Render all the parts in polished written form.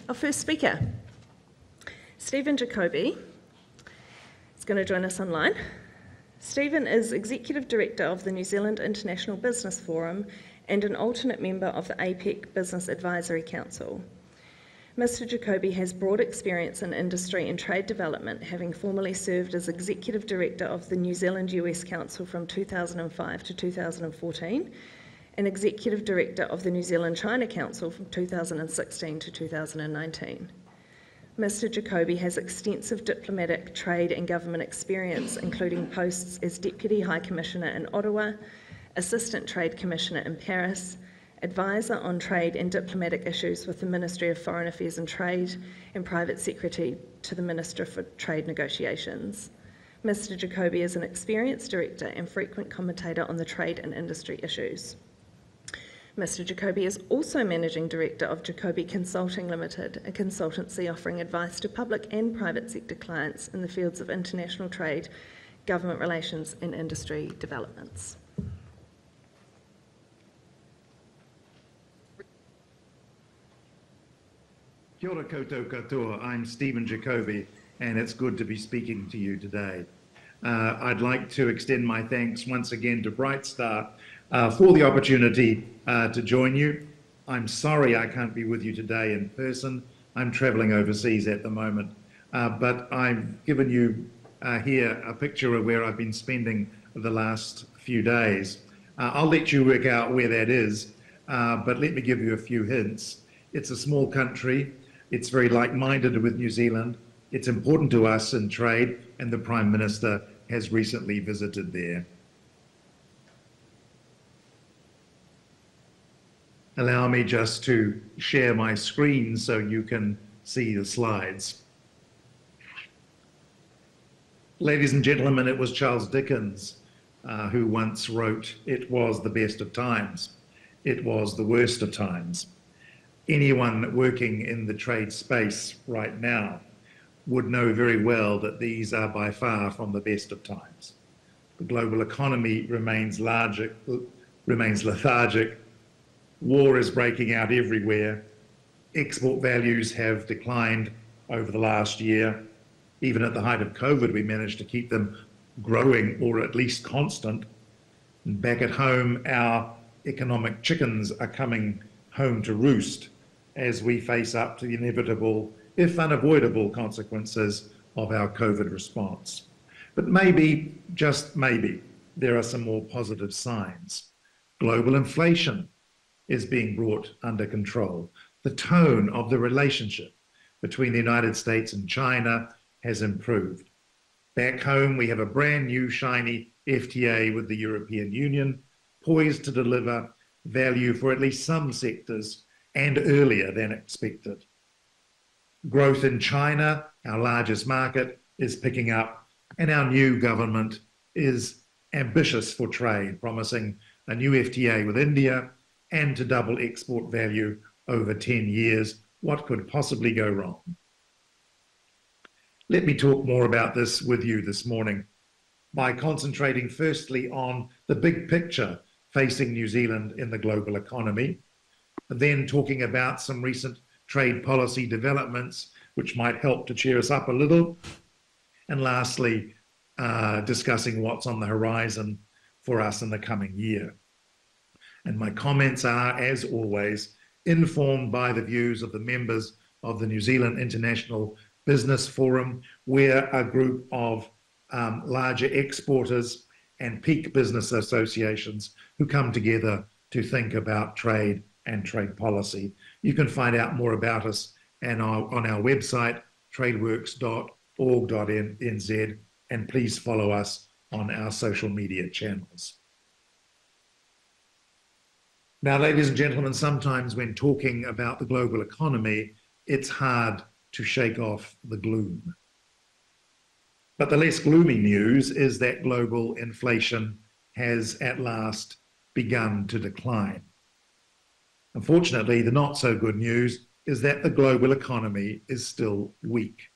Our first speaker, Stephen Jacobi, is going to join us online. Stephen is Executive Director of the New Zealand International Business Forum and an alternate member of the APEC Business Advisory Council. Mr. Jacobi has broad experience in industry and trade development, having formerly served as Executive Director of the New Zealand-US Council from 2005 to 2014, and Executive Director of the New Zealand-China Council from 2016 to 2019. Mr. Jacobi has extensive diplomatic, trade and government experience, including posts as Deputy High Commissioner in Ottawa, Assistant Trade Commissioner in Paris, Advisor on Trade and Diplomatic Issues with the Ministry of Foreign Affairs and Trade, and Private Secretary to the Minister for Trade Negotiations. Mr. Jacobi is an experienced director and frequent commentator on the trade and industry issues. Mr. Jacobi is also Managing Director of Jacobi Consulting Limited, a consultancy offering advice to public and private sector clients in the fields of international trade, government relations and industry developments. Kia ora koutou katoa. I'm Stephen Jacobi, and it's good to be speaking to you today. I'd like to extend my thanks once again to Brightstar for the opportunity to join you. I'm sorry I can't be with you today in person. I'm traveling overseas at the moment, but I've given you here a picture of where I've been spending the last few days. I'll let you work out where that is, but let me give you a few hints. It's a small country. It's very like-minded with New Zealand. It's important to us in trade, and the Prime Minister has recently visited there. Allow me just to share my screen so you can see the slides. Ladies and gentlemen, it was Charles Dickens who once wrote, "It was the best of times. It was the worst of times." Anyone working in the trade space right now would know very well that these are by far from the best of times. The global economy remains lethargic. War is breaking out everywhere. Export values have declined over the last year. Even at the height of COVID, we managed to keep them growing or at least constant. And back at home, our economic chickens are coming home to roost as we face up to the inevitable, if unavoidable, consequences of our COVID response. But maybe, just maybe, there are some more positive signs. Global inflation is being brought under control. The tone of the relationship between the United States and China has improved. Back home, we have a brand new shiny FTA with the European Union, poised to deliver value for at least some sectors and earlier than expected. Growth in China, our largest market, is picking up, and our new government is ambitious for trade, promising a new FTA with India and to double export value over 10 years. What could possibly go wrong? Let me talk more about this with you this morning by concentrating firstly on the big picture facing New Zealand in the global economy, and then talking about some recent trade policy developments which might help to cheer us up a little, and lastly, discussing what's on the horizon for us in the coming year. And my comments are, as always, informed by the views of the members of the New Zealand International Business Forum. We're a group of larger exporters and peak business associations who come together to think about trade and trade policy. You can find out more about us on our website, tradeworks.org.nz, and please follow us on our social media channels. Now, ladies and gentlemen, sometimes when talking about the global economy, it's hard to shake off the gloom. But the less gloomy news is that global inflation has at last begun to decline. Unfortunately, the not so good news is that the global economy is still weak.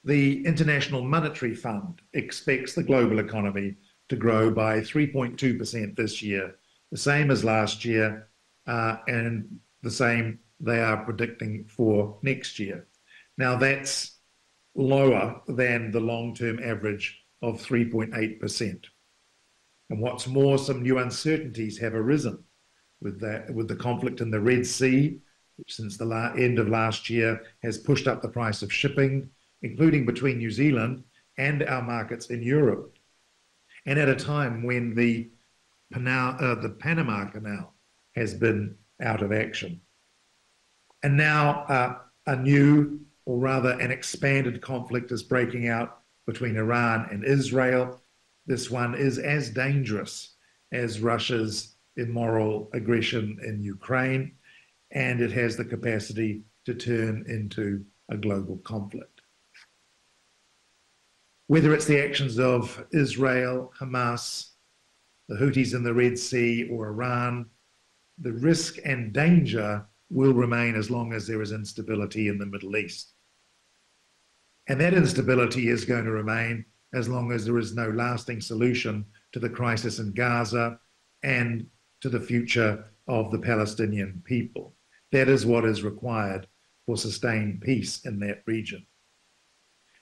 The International Monetary Fund expects the global economy to grow by 3.2% this year, the same as last year, and the same they are predicting for next year. Now, that's lower than the long-term average of 3.8%. And what's more, some new uncertainties have arisen with the conflict in the Red Sea, which since the end of last year has pushed up the price of shipping, including between New Zealand and our markets in Europe. And at a time when the Panama Canal has been out of action. And now a new, or rather an expanded conflict is breaking out between Iran and Israel. This one is as dangerous as Russia's immoral aggression in Ukraine, and it has the capacity to turn into a global conflict. Whether it's the actions of Israel, Hamas, the Houthis in the Red Sea, or Iran, the risk and danger will remain as long as there is instability in the Middle East. And that instability is going to remain as long as there is no lasting solution to the crisis in Gaza and to the future of the Palestinian people. That is what is required for sustained peace in that region.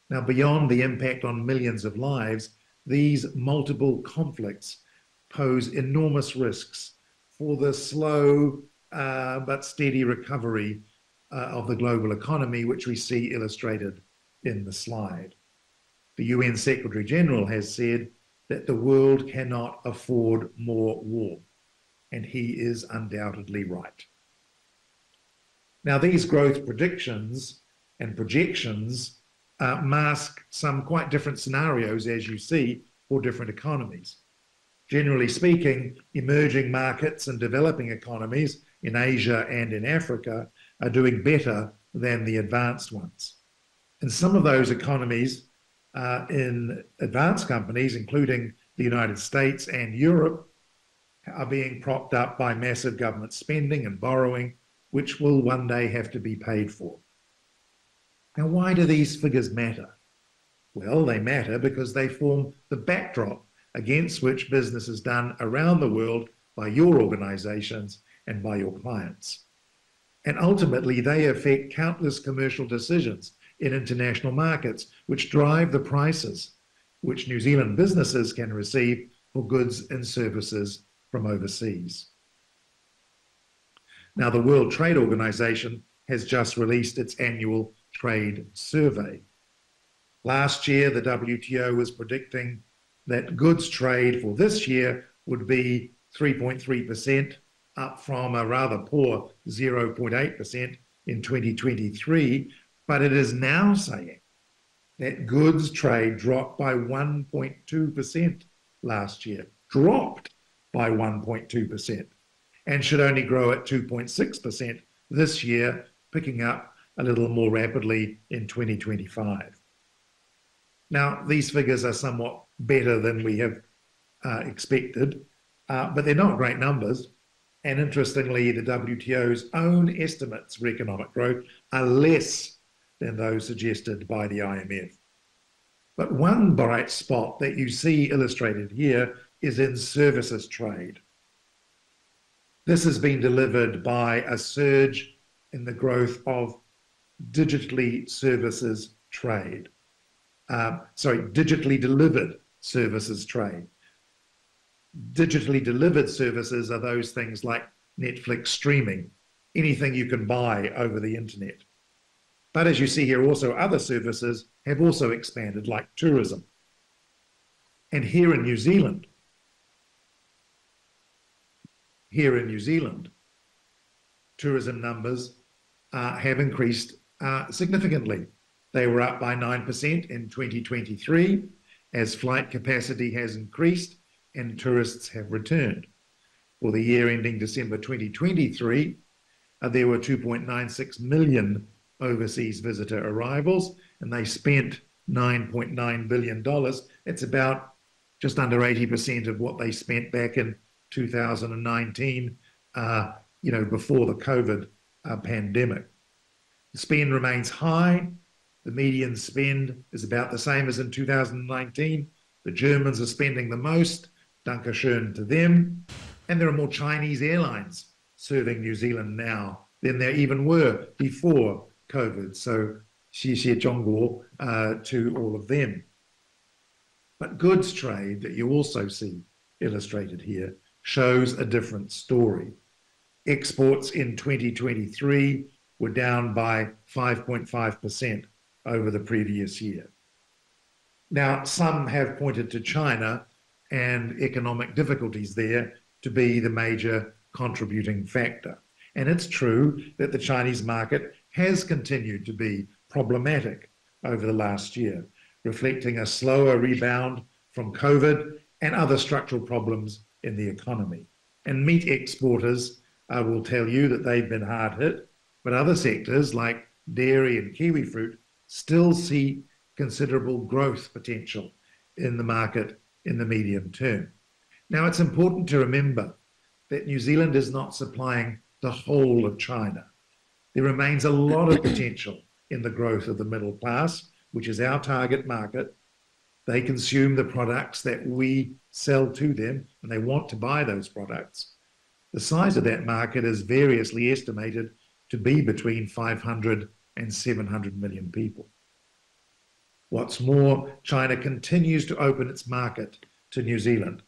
Now, beyond the impact on millions of lives, these multiple conflicts pose enormous risks for the slow but steady recovery of the global economy, which we see illustrated in the slide. The UN Secretary General has said that the world cannot afford more war, and he is undoubtedly right. Now, these growth predictions and projections mask some quite different scenarios, as you see, for different economies. Generally speaking, emerging markets and developing economies in Asia and in Africa are doing better than the advanced ones. And some of those economies in advanced companies, including the United States and Europe, are being propped up by massive government spending and borrowing, which will one day have to be paid for. Now, why do these figures matter? Well, they matter because they form the backdrop against which business is done around the world by your organizations and by your clients. And ultimately, they affect countless commercial decisions in international markets, which drive the prices which New Zealand businesses can receive for goods and services from overseas. Now, the World Trade Organization has just released its annual trade survey. Last year, the WTO was predicting that goods trade for this year would be 3.3%, up from a rather poor 0.8% in 2023, but it is now saying that goods trade dropped by 1.2% last year, dropped by 1.2%, and should only grow at 2.6% this year, picking up a little more rapidly in 2025. Now, these figures are somewhat better than we have expected, but they're not great numbers. And interestingly, the WTO's own estimates for economic growth are less than those suggested by the IMF. But one bright spot that you see illustrated here is in services trade. This has been delivered by a surge in the growth of digitally services trade. Digitally delivered services trade. Digitally delivered services are those things like Netflix streaming, anything you can buy over the internet. But as you see here, also other services have also expanded, like tourism. And here in New Zealand, tourism numbers have increased significantly. They were up by 9% in 2023 as flight capacity has increased and tourists have returned. For the year ending December 2023, there were 2.96 million overseas visitor arrivals, and they spent $9.9 billion. It's about just under 80% of what they spent back in 2019, before the COVID pandemic. The spend remains high. The median spend is about the same as in 2019. The Germans are spending the most, Dankeschön to them. And there are more Chinese airlines serving New Zealand now than there even were before COVID. So, xie zhongguo to all of them. But goods trade that you also see illustrated here shows a different story. Exports in 2023 were down by 5.5% over the previous year. Now, some have pointed to China and economic difficulties there to be the major contributing factor. And it's true that the Chinese market has continued to be problematic over the last year, reflecting a slower rebound from COVID and other structural problems in the economy. And meat exporters will tell you that they've been hard hit, but other sectors like dairy and kiwi fruit still see considerable growth potential in the market in the medium term. Now, it's important to remember that New Zealand is not supplying the whole of China. There remains a lot of potential in the growth of the middle class, which is our target market. They consume the products that we sell to them, and they want to buy those products. The size of that market is variously estimated to be between 500 and 700 million people. What's more, China continues to open its market to New Zealand,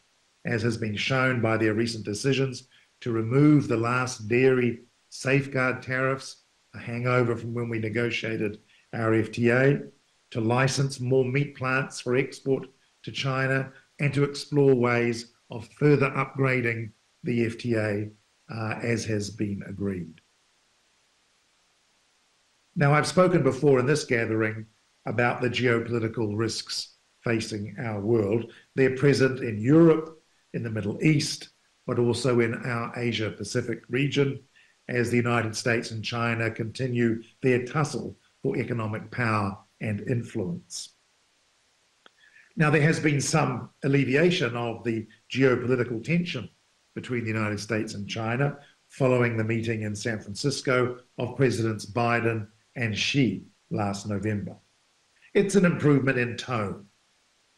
as has been shown by their recent decisions to remove the last dairy safeguard tariffs, a hangover from when we negotiated our FTA, to license more meat plants for export to China, and to explore ways of further upgrading the FTA as has been agreed. Now, I've spoken before in this gathering about the geopolitical risks facing our world. They're present in Europe, in the Middle East, but also in our Asia-Pacific region, as the United States and China continue their tussle for economic power and influence. Now, there has been some alleviation of the geopolitical tension between the United States and China following the meeting in San Francisco of Presidents Biden and Xi last November. It's an improvement in tone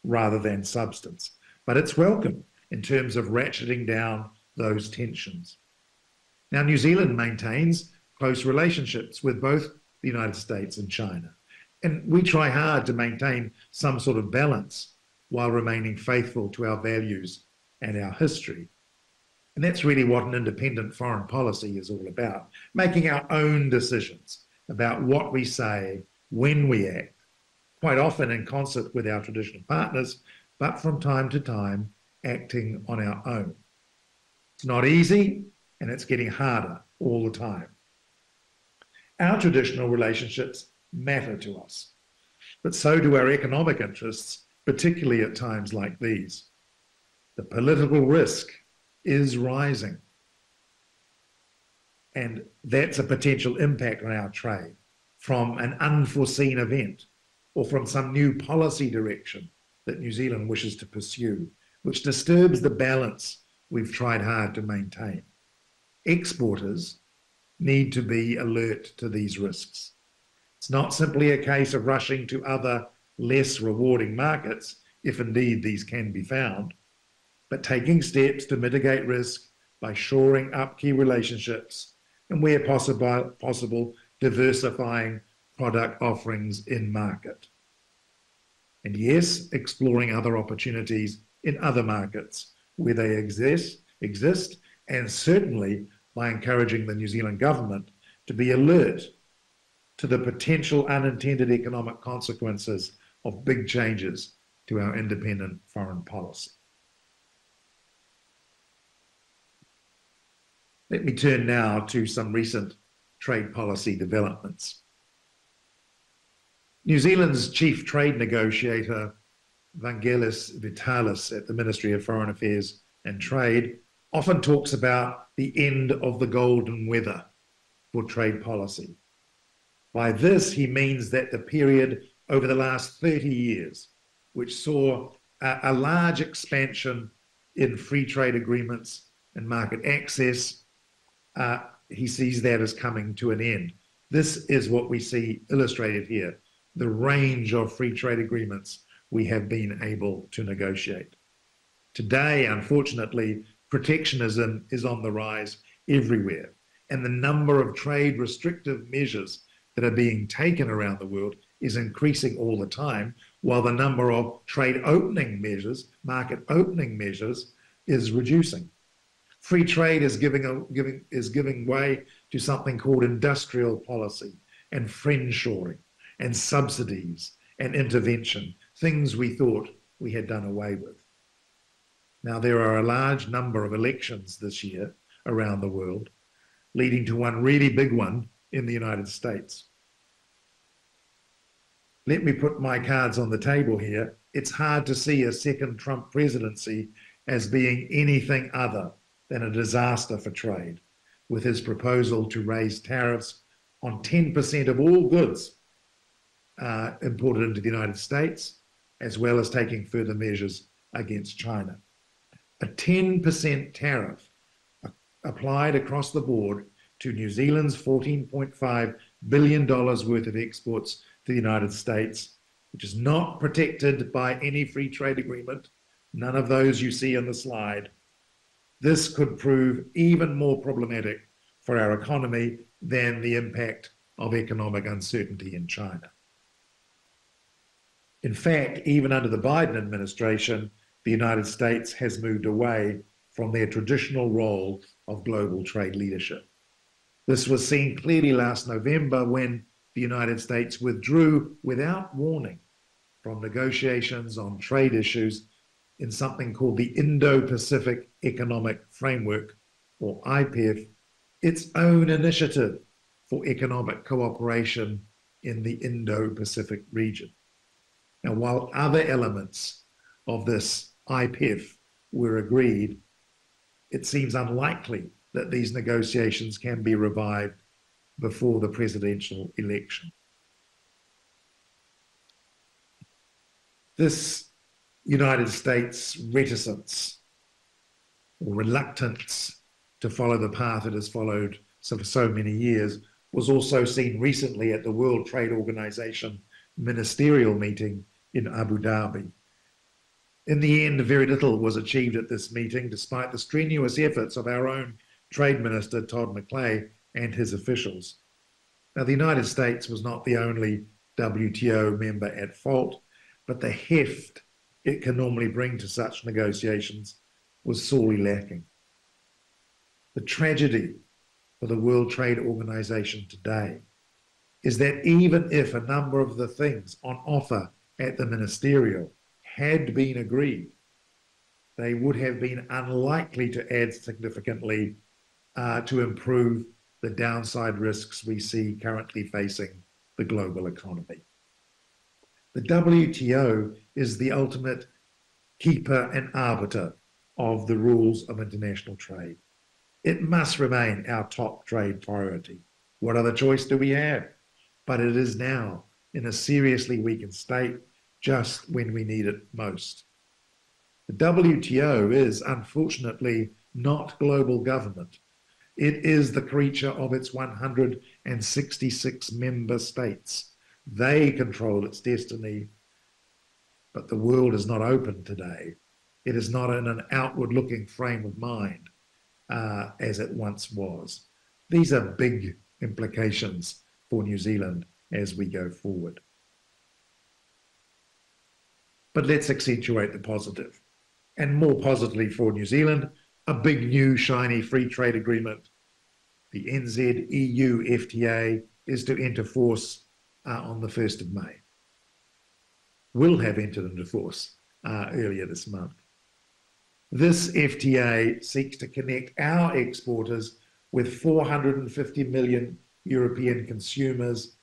rather than substance, but it's welcome in terms of ratcheting down those tensions. Now, New Zealand maintains close relationships with both the United States and China, and we try hard to maintain some sort of balance while remaining faithful to our values and our history. And that's really what an independent foreign policy is all about, making our own decisions about what we say, when we act, quite often in concert with our traditional partners, but from time to time, acting on our own. It's not easy, and it's getting harder all the time. Our traditional relationships matter to us, but so do our economic interests, particularly at times like these. The political risk is rising, and that's a potential impact on our trade from an unforeseen event or from some new policy direction that New Zealand wishes to pursue, which disturbs the balance we've tried hard to maintain. Exporters need to be alert to these risks. It's not simply a case of rushing to other less rewarding markets, if indeed these can be found, but taking steps to mitigate risk by shoring up key relationships and, where possible, diversifying product offerings in market. And yes, exploring other opportunities in other markets where they exist, and certainly by encouraging the New Zealand government to be alert to the potential unintended economic consequences of big changes to our independent foreign policy. Let me turn now to some recent trade policy developments. New Zealand's chief trade negotiator, Vangelis Vitalis at the Ministry of Foreign Affairs and Trade, often talks about the end of the golden weather for trade policy. By this, he means that the period over the last 30 years, which saw a large expansion in free trade agreements and market access, he sees that as coming to an end. This is what we see illustrated here, the range of free trade agreements we have been able to negotiate. Today, unfortunately, protectionism is on the rise everywhere, and the number of trade restrictive measures that are being taken around the world is increasing all the time, while the number of trade opening measures, market opening measures, is reducing. Free trade is giving way to something called industrial policy and friendshoring and subsidies and intervention, things we thought we had done away with. Now, there are a large number of elections this year around the world, leading to one really big one in the United States. Let me put my cards on the table here. It's hard to see a second Trump presidency as being anything other than a disaster for trade, with his proposal to raise tariffs on 10% of all goods imported into the United States, as well as taking further measures against China. A 10% tariff applied across the board to New Zealand's $14.5 billion worth of exports to the United States, which is not protected by any free trade agreement, none of those you see on the slide. This could prove even more problematic for our economy than the impact of economic uncertainty in China. In fact, even under the Biden administration, the United States has moved away from their traditional role of global trade leadership. This was seen clearly last November when the United States withdrew without warning from negotiations on trade issues in something called the Indo-Pacific Economic Framework, or IPEF, its own initiative for economic cooperation in the Indo-Pacific region. Now, while other elements of this IPEF were agreed, it seems unlikely that these negotiations can be revived before the presidential election. This United States reticence or reluctance to follow the path it has followed for so many years was also seen recently at the World Trade Organization ministerial meeting in Abu Dhabi. In the end, very little was achieved at this meeting, despite the strenuous efforts of our own Trade Minister, Todd McClay, and his officials. Now, the United States was not the only WTO member at fault, but the heft it can normally bring to such negotiations was sorely lacking. The tragedy for the World Trade Organization today is that even if a number of the things on offer at the ministerial had been agreed, they would have been unlikely to add significantly to improve the downside risks we see currently facing the global economy. The WTO is the ultimate keeper and arbiter of the rules of international trade. It must remain our top trade priority. What other choice do we have? But it is now in a seriously weakened state just when we need it most. The WTO is, unfortunately, not global government. It is the creature of its 166 member states. They control its destiny, but the world is not open today. It is not in an outward-looking frame of mind as it once was. These are big implications for New Zealand as we go forward. But let's accentuate the positive. And more positively for New Zealand, a big new shiny free trade agreement. The NZIBF is to enter force on the 1st of May. Will have entered into force earlier this month. This FTA seeks to connect our exporters with 450 million European consumers,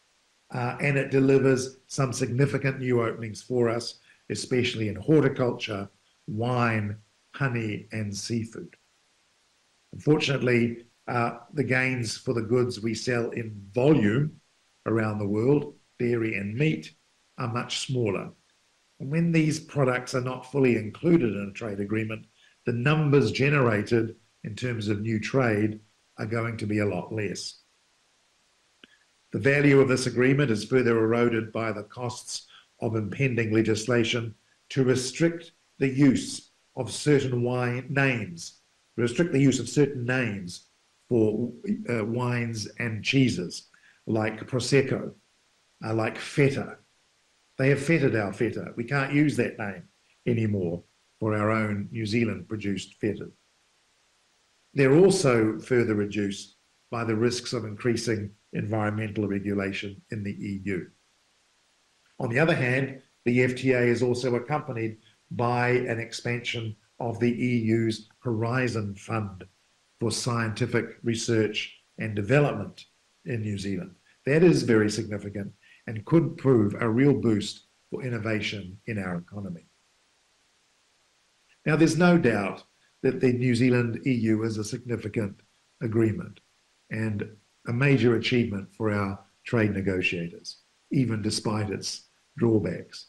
and it delivers some significant new openings for us, especially in horticulture, wine, honey, and seafood. Unfortunately, the gains for the goods we sell in volume around the world, dairy and meat, are much smaller. And when these products are not fully included in a trade agreement, the numbers generated in terms of new trade are going to be a lot less. The value of this agreement is further eroded by the costs of impending legislation to restrict the use of certain names for for wines and cheeses like Prosecco, like Feta. They have fettered our Feta. We can't use that name anymore for our own New Zealand produced Feta. They're also further reduced by the risks of increasing environmental regulation in the EU. On the other hand, the FTA is also accompanied by an expansion of the EU's Horizon Fund for scientific research and development in New Zealand. That is very significant and could prove a real boost for innovation in our economy. Now, there's no doubt that the New Zealand EU is a significant agreement and a major achievement for our trade negotiators, even despite its drawbacks.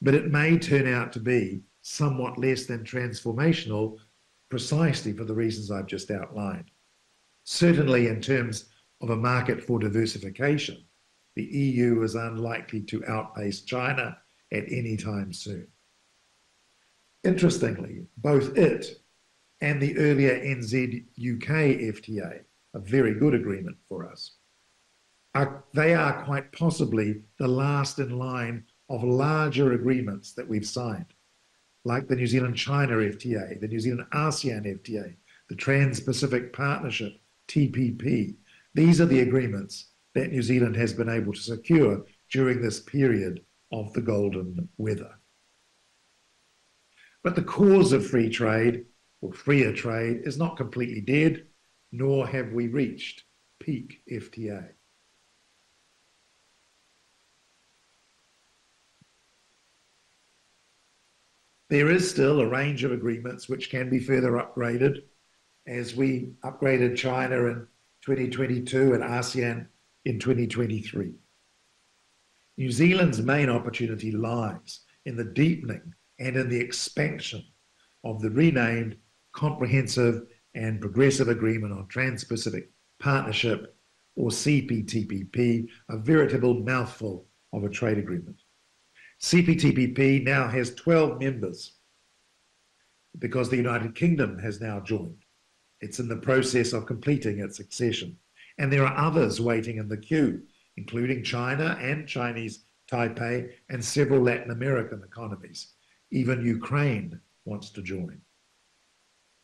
But it may turn out to be somewhat less than transformational precisely for the reasons I've just outlined. Certainly in terms of a market for diversification, the EU is unlikely to outpace China at any time soon. Interestingly, both it and the earlier NZUK FTA, a very good agreement for us, they are quite possibly the last in line of larger agreements that we've signed, like the New Zealand-China FTA, the New Zealand-ASEAN FTA, the Trans-Pacific Partnership, TPP. These are the agreements that New Zealand has been able to secure during this period of the golden weather. But the cause of free trade, or freer trade, is not completely dead, nor have we reached peak FTA. There is still a range of agreements which can be further upgraded, as we upgraded China in 2022 and ASEAN in 2023. New Zealand's main opportunity lies in the deepening and in the expansion of the renamed Comprehensive and Progressive Agreement on Trans-Pacific Partnership, or CPTPP, a veritable mouthful of a trade agreement. CPTPP now has 12 members because the United Kingdom has now joined. It's in the process of completing its accession. And there are others waiting in the queue, including China and Chinese Taipei and several Latin American economies. Even Ukraine wants to join.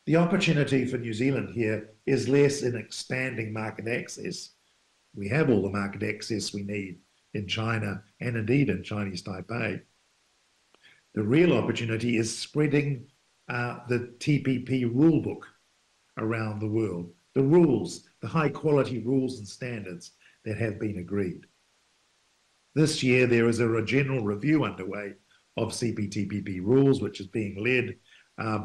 The opportunity for New Zealand here is less in expanding market access. We have all the market access we need in China and indeed in Chinese Taipei. The real opportunity is spreading the TPP rulebook around the world, the rules, the high quality rules and standards that have been agreed. This year, there is a general review underway of CPTPP rules, which is being led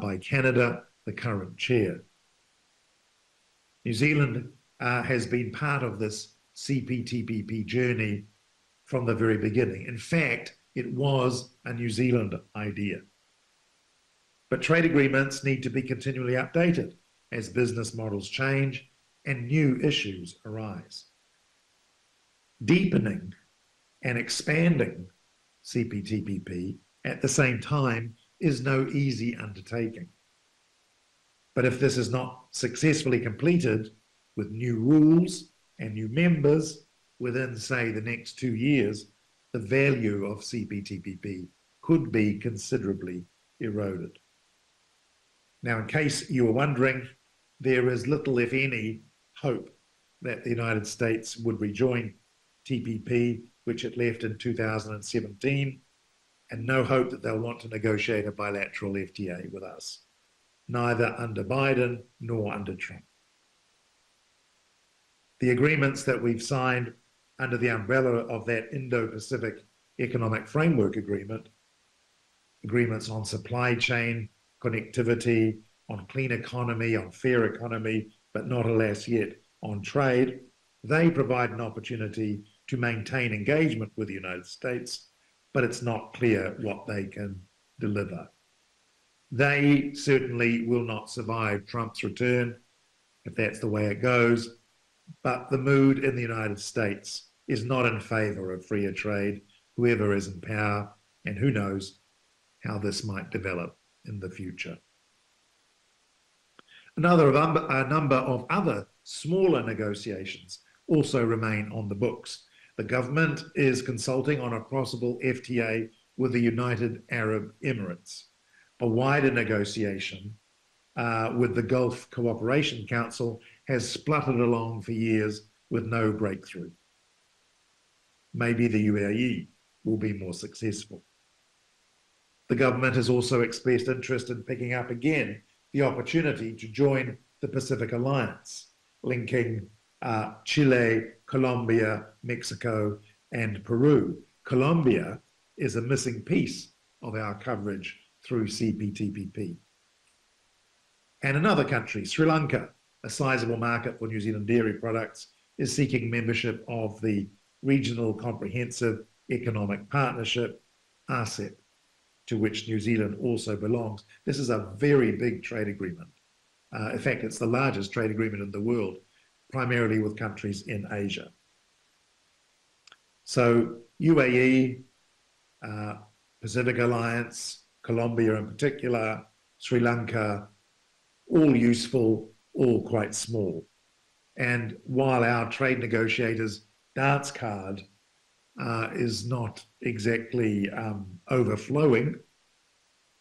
by Canada, the current chair. New Zealand has been part of this CPTPP journey from the very beginning. In fact, it was a New Zealand idea. But trade agreements need to be continually updated as business models change and new issues arise. Deepening and expanding CPTPP at the same time is no easy undertaking. But if this is not successfully completed with new rules and new members within, say, the next 2 years, the value of CPTPP could be considerably eroded. Now, in case you were wondering, there is little, if any, hope that the United States would rejoin TPP, which it left in 2017, and no hope that they'll want to negotiate a bilateral FTA with us, neither under Biden nor under Trump. The agreements that we've signed under the umbrella of that Indo-Pacific Economic Framework Agreement, agreements on supply chain connectivity, on clean economy, on fair economy, but not, alas, yet on trade, they provide an opportunity to maintain engagement with the United States, but it's not clear what they can deliver. They certainly will not survive Trump's return, if that's the way it goes, but the mood in the United States is not in favor of freer trade, whoever is in power, and who knows how this might develop in the future. A number of other smaller negotiations also remain on the books. The government is consulting on a possible FTA with the United Arab Emirates. A wider negotiation with the Gulf Cooperation Council has spluttered along for years with no breakthrough. Maybe the UAE will be more successful. The government has also expressed interest in picking up again the opportunity to join the Pacific Alliance, linking Chile, Colombia, Mexico, and Peru. Colombia is a missing piece of our coverage through CPTPP. And another country, Sri Lanka, a sizable market for New Zealand dairy products, is seeking membership of the Regional Comprehensive Economic Partnership, RCEP, to which New Zealand also belongs. This is a very big trade agreement. In fact, it's the largest trade agreement in the world, primarily with countries in Asia. So UAE, Pacific Alliance, Colombia in particular, Sri Lanka, all useful, all quite small. And while our trade negotiators' dance card is not exactly overflowing,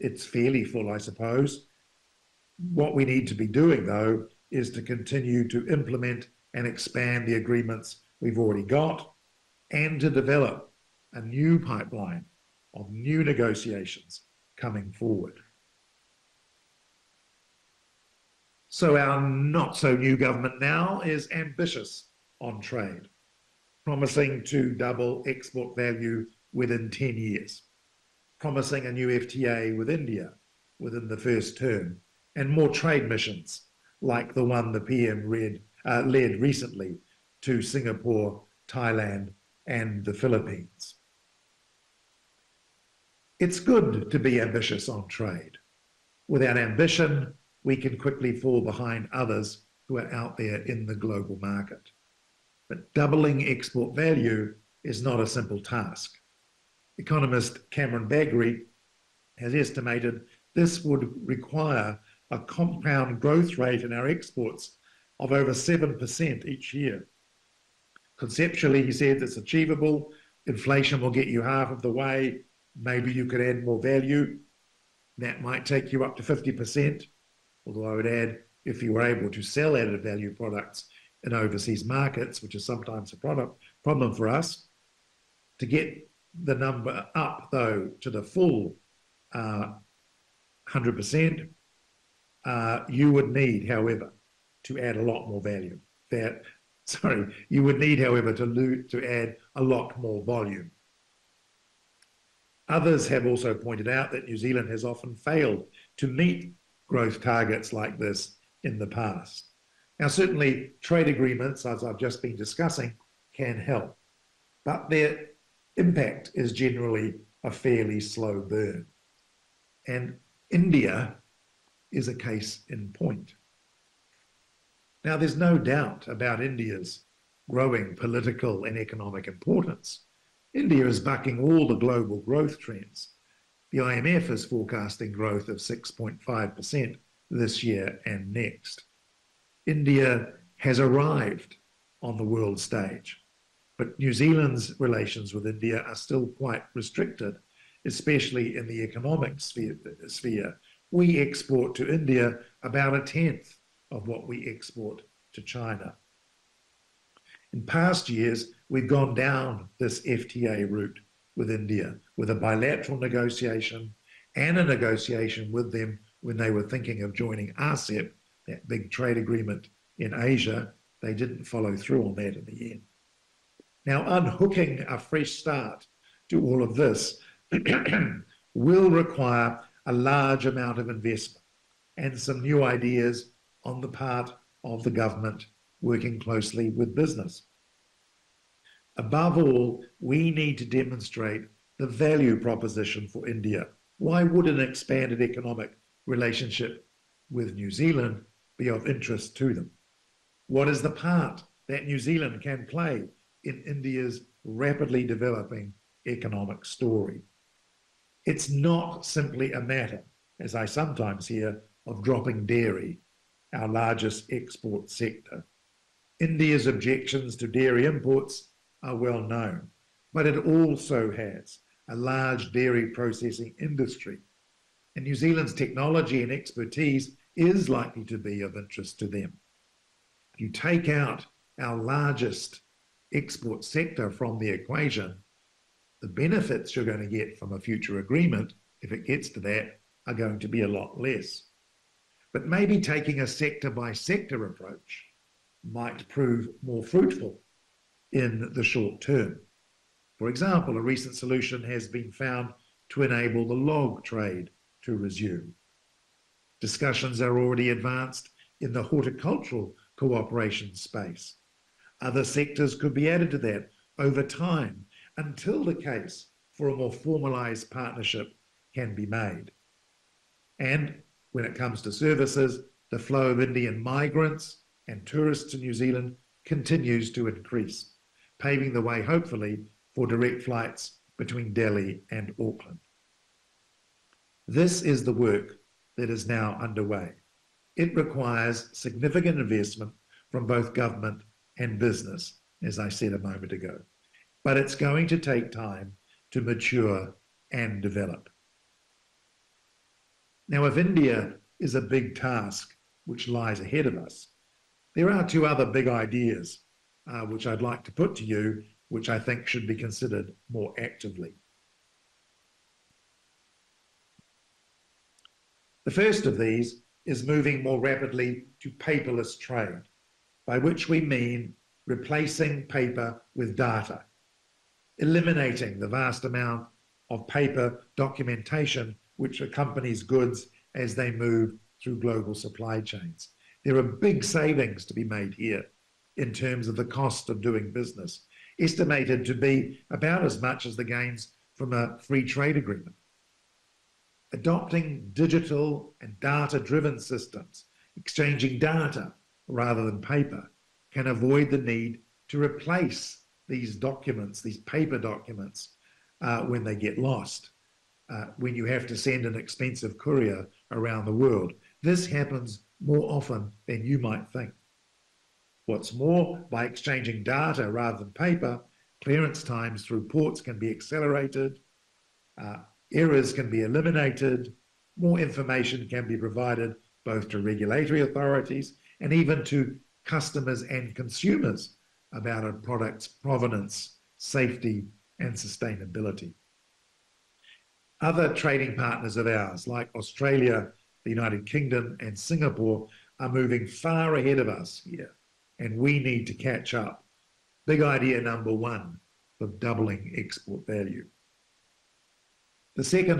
it's fairly full, I suppose. What we need to be doing, though, is to continue to implement and expand the agreements we've already got and to develop a new pipeline of new negotiations coming forward. So our not-so-new government now is ambitious on trade, promising to double export value within 10 years, promising a new FTA with India within the first term, and more trade missions like the one the PM led recently to Singapore, Thailand, and the Philippines. It's good to be ambitious on trade. Without ambition, we can quickly fall behind others who are out there in the global market. But doubling export value is not a simple task. Economist Cameron Baggery has estimated this would require a compound growth rate in our exports of over 7% each year. Conceptually, he said it's achievable. Inflation will get you half of the way. Maybe you could add more value. That might take you up to 50%. Although I would add, if you were able to sell added value products in overseas markets, which is sometimes a problem for us, to get the number up, though, to the full 100%, you would need, however, to add a lot more value. You would need, however, to add a lot more volume. Others have also pointed out that New Zealand has often failed to meet growth targets like this in the past. Now, certainly trade agreements, as I've just been discussing, can help, but their impact is generally a fairly slow burn. And India is a case in point. Now, there's no doubt about India's growing political and economic importance. India is bucking all the global growth trends. The IMF is forecasting growth of 6.5% this year and next. India has arrived on the world stage, but New Zealand's relations with India are still quite restricted, especially in the economic sphere. We export to India about 1/10 of what we export to China. In past years, we've gone down this FTA route with India, with a bilateral negotiation and a negotiation with them when they were thinking of joining RCEP, that big trade agreement in Asia. They didn't follow through on that in the end. Now, unhooking a fresh start to all of this will require a large amount of investment and some new ideas on the part of the government working closely with business. Above all, we need to demonstrate the value proposition for India. Why would an expanded economic relationship with New Zealand be of interest to them? What is the part that New Zealand can play in India's rapidly developing economic story? It's not simply a matter, as I sometimes hear, of dropping dairy, our largest export sector. India's objections to dairy imports are well known, but it also has a large dairy processing industry, and New Zealand's technology and expertise is likely to be of interest to them. If you take out our largest export sector from the equation, the benefits you're going to get from a future agreement, if it gets to that, are going to be a lot less. But maybe taking a sector-by-sector approach might prove more fruitful in the short term. For example, a recent solution has been found to enable the log trade to resume. Discussions are already advanced in the horticultural cooperation space. Other sectors could be added to that over time until the case for a more formalised partnership can be made. And when it comes to services, the flow of Indian migrants and tourists to New Zealand continues to increase, paving the way, hopefully, for direct flights between Delhi and Auckland. This is the work that is now underway. It requires significant investment from both government and business, as I said a moment ago. But it's going to take time to mature and develop. Now, if India is a big task which lies ahead of us, there are two other big ideas which I'd like to put to you, which I think should be considered more actively. The first of these is moving more rapidly to paperless trade, by which we mean replacing paper with data, eliminating the vast amount of paper documentation which accompanies goods as they move through global supply chains. There are big savings to be made here in terms of the cost of doing business, estimated to be about as much as the gains from a free trade agreement. Adopting digital and data-driven systems, exchanging data rather than paper, can avoid the need to replace these documents, these paper documents, when they get lost, when you have to send an expensive courier around the world. This happens more often than you might think. What's more, by exchanging data rather than paper, clearance times through ports can be accelerated, errors can be eliminated, more information can be provided both to regulatory authorities and even to customers and consumers about a product's provenance, safety, and sustainability. Other trading partners of ours, like Australia, the United Kingdom, and Singapore, are moving far ahead of us here, and we need to catch up. Big idea number one for doubling export value. The second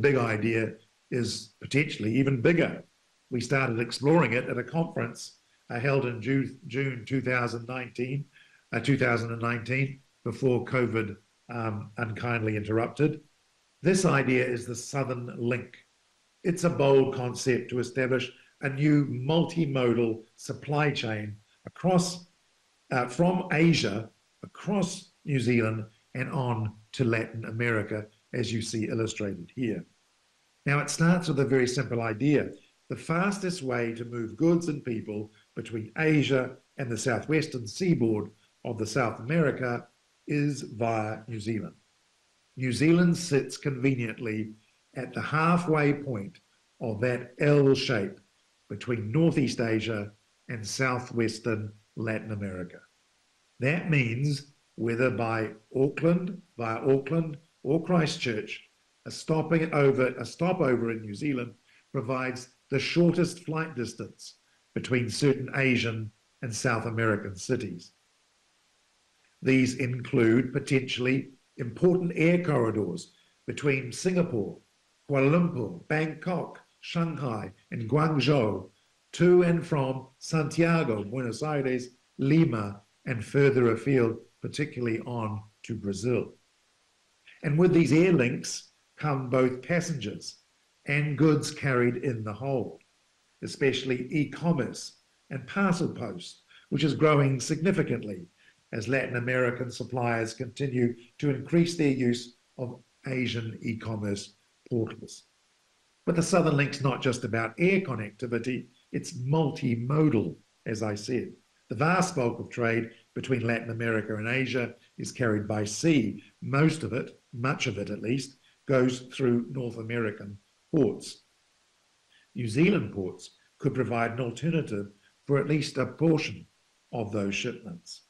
big idea is potentially even bigger. We started exploring it at a conference held in June 2019, before COVID unkindly interrupted. This idea is the Southern Link. It's a bold concept to establish a new multimodal supply chain across from Asia, across New Zealand, and on to Latin America, as you see illustrated here. Now, it starts with a very simple idea. The fastest way to move goods and people between Asia and the southwestern seaboard of the South America is via New Zealand. New Zealand sits conveniently at the halfway point of that L shape between Northeast Asia and southwestern Latin America. That means whether via Auckland or Christchurch, a stopover in New Zealand provides the shortest flight distance between certain Asian and South American cities. These include potentially important air corridors between Singapore, Kuala Lumpur, Bangkok, Shanghai, and Guangzhou, to and from Santiago, Buenos Aires, Lima, and further afield, particularly on to Brazil. And with these air links come both passengers and goods carried in the hold, especially e-commerce and parcel post, which is growing significantly as Latin American suppliers continue to increase their use of Asian e-commerce portals. But the Southern Link's not just about air connectivity, it's multimodal as I said. The vast bulk of trade between Latin America and Asia is carried by sea. Most of it, much of it at least, goes through North American ports. New Zealand ports could provide an alternative for at least a portion of those shipments.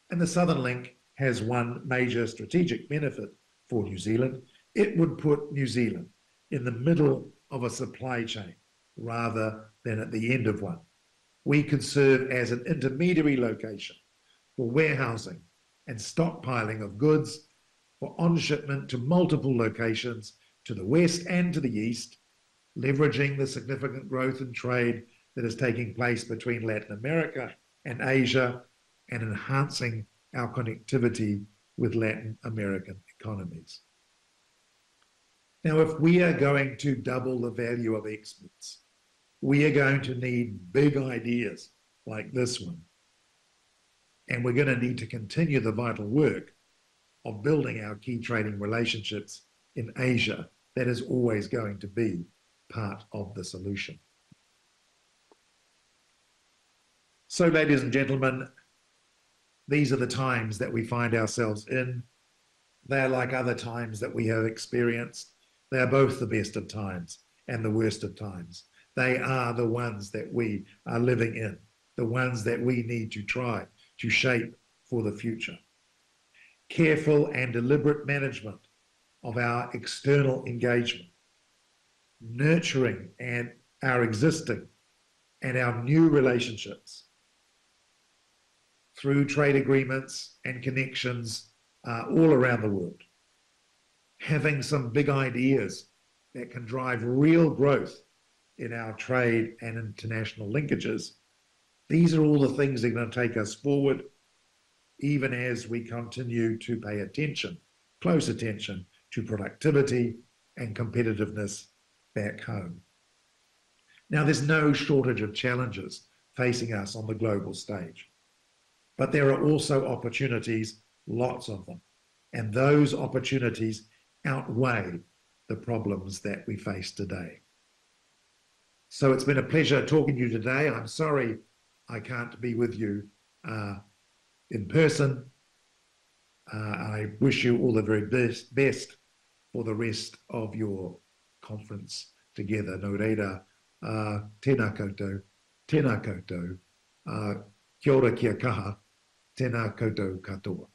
And the Southern Link has one major strategic benefit for New Zealand. It would put New Zealand in the middle of a supply chain rather than at the end of one. We could serve as an intermediary location for warehousing and stockpiling of goods for on shipment to multiple locations to the west and to the east, leveraging the significant growth in trade that is taking place between Latin America and Asia and enhancing our connectivity with Latin American economies. Now, if we are going to double the value of exports, we are going to need big ideas like this one. And we're going to need to continue the vital work of building our key trading relationships in Asia. That is always going to be part of the solution. So, ladies and gentlemen, these are the times that we find ourselves in. They are like other times that we have experienced. They are both the best of times and the worst of times. They are the ones that we are living in, the ones that we need to try to shape for the future. Careful and deliberate management of our external engagement, nurturing and our existing and our new relationships through trade agreements and connections all around the world. Having some big ideas that can drive real growth in our trade and international linkages. These are all the things that are going to take us forward, even as we continue to pay attention, close attention to productivity and competitiveness back home. Now, there's no shortage of challenges facing us on the global stage, but there are also opportunities, lots of them, and those opportunities outweigh the problems that we face today. So it's been a pleasure talking to you today. I'm sorry I can't be with you in person. I wish you all the very best for the rest of your conference together. Nō reira, tēnā koutou, kia ora kia kaha, tēnā koutou katoa.